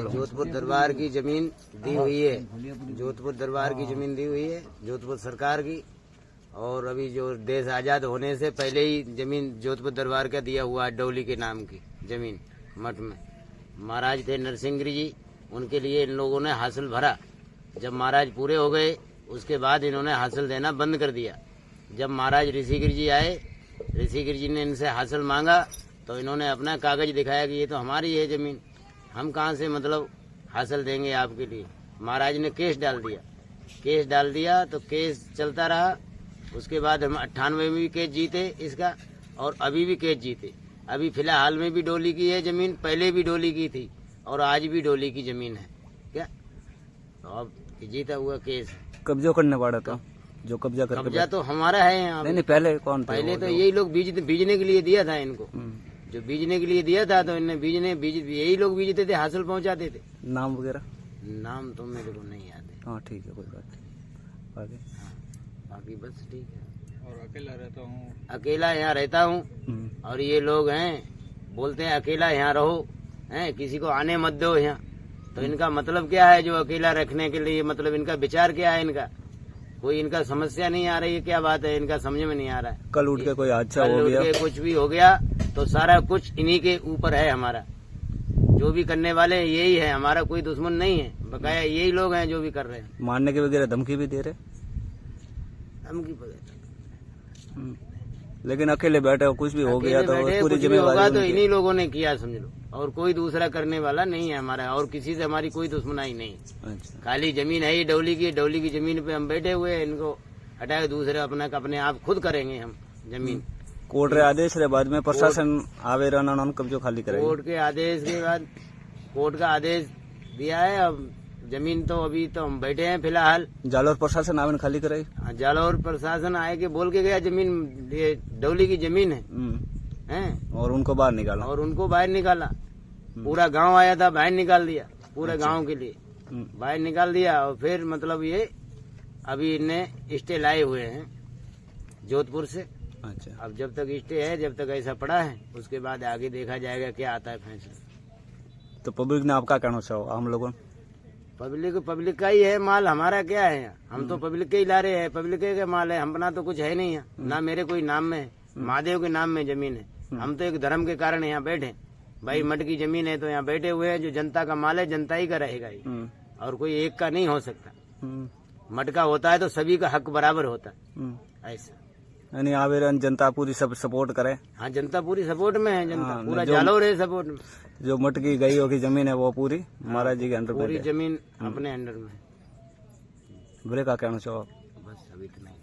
जोधपुर दरबार की जमीन दी हुई है, जोधपुर दरबार की जमीन दी हुई है जोधपुर सरकार की। और अभी जो देश आजाद होने से पहले ही जमीन जोधपुर दरबार का दिया हुआ है, डोली के नाम की जमीन मठ में। महाराज थे नरसिंहगिरी जी, उनके लिए इन लोगों ने हासिल भरा। जब महाराज पूरे हो गए उसके बाद इन्होंने हासिल देना बंद कर दिया। जब महाराज ऋषिगिरी जी आए, ऋषिगिरी जी ने इनसे हासिल मांगा तो इन्होंने अपना कागज दिखाया कि ये तो हमारी है जमीन, हम कहाँ से मतलब हासिल देंगे आपके लिए। महाराज ने केस डाल दिया तो केस चलता रहा। उसके बाद हम 98 में भी केस जीते इसका, और अभी भी केस जीते। अभी फिलहाल में भी डोली की है जमीन, पहले भी डोली की थी और आज भी डोली की जमीन है क्या। तो अब जीता हुआ केस है। कब्जा करने वाला था जो कब्जा करके कब्जा तो हमारा है यहाँ। नहीं, पहले कौन था? पहले तो यही लोग बीजने के लिए दिया था इनको, जो बीजने के लिए दिया था तो इन्हें यही लोग बीजते थे, हासिल पहुँचाते थे। नाम वगैरह? नाम तो मेरे को नहीं याद है। हाँ ठीक है, कोई बात नहीं। आगे बाकी बस ठीक है। और अकेला रहता हूँ, अकेला यहाँ रहता हूँ। और ये लोग हैं बोलते हैं अकेला यहाँ रहो, हैं किसी को आने मत दो यहाँ। तो इनका मतलब क्या है जो अकेला रखने के लिए, मतलब इनका विचार क्या है? इनका कोई इनका समस्या नहीं आ रही है, क्या बात है इनका समझ में नहीं आ रहा है। कल उठ के कोई हादसा हो गया, कुछ भी हो गया तो सारा कुछ इन्हीं के ऊपर है। हमारा जो भी करने वाले यही है, हमारा कोई दुश्मन नहीं है, बकाया यही लोग हैं जो भी कर रहे हैं। मारने के वगैरह धमकी भी दे रहे? धमकी लेकिन अकेले बैठे हो, कुछ भी हो गया तो पूरी जिम्मेदारी होगा तो इन्हीं लोगों ने किया समझ लो, और कोई दूसरा करने वाला नहीं है हमारा, और किसी से हमारी कोई दुश्मनाई नहीं। अच्छा। खाली जमीन है ये डोली की जमीन पे हम बैठे हुए हैं, इनको हटाए दूसरे अपने आप खुद करेंगे हम जमीन। कोर्ट के आदेश के बाद में प्रशासन आवे रहना कब्जो खाली करेगा। कोर्ट के आदेश के बाद, कोर्ट का आदेश दिया है। अब जमीन तो अभी तो हम बैठे हैं फिलहाल। जालौर प्रशासन आवन खाली करे? जालौर प्रशासन आए के बोल के गया जमीन ये डोली की जमीन है हैं, और उनको बाहर निकाला। पूरा गांव आया था, बाहर निकाल दिया, पूरे गांव के लिए बाहर निकाल दिया। और फिर मतलब ये अभी इन्हें स्टे लाए हुए हैं जोधपुर से। अच्छा। अब जब तक स्टे है, जब तक ऐसा पड़ा है, उसके बाद आगे देखा जाएगा क्या आता है फैसला। तो पब्लिक ने आपका कहना चाहो? हम लोगों पब्लिक का ही है माल, हमारा क्या है यहाँ? हम तो पब्लिक के ही ला रहे हैं, पब्लिक के माल है, अपना तो कुछ है नहीं है ना। मेरे कोई नाम में है, महादेव के नाम में जमीन है। हम तो एक धर्म के कारण यहाँ बैठे भाई, मठ की जमीन है तो यहाँ बैठे हुए हैं। जो जनता का माल है जनता ही का रहेगा ये, और कोई एक का नहीं हो सकता। मठ का होता है तो सभी का हक बराबर होता है, ऐसा। यानी आवेदन जनता पूरी सब सपोर्ट करे? हाँ, जनता पूरी सपोर्ट में है, जनता पूरा जालौर है सपोर्ट में। जो मठ की गई होगी जमीन है वो पूरी महाराज जी के अंडर, पूरी जमीन अपने अंडर में। बोले का कहना चाहो? बस अभी तो नहीं।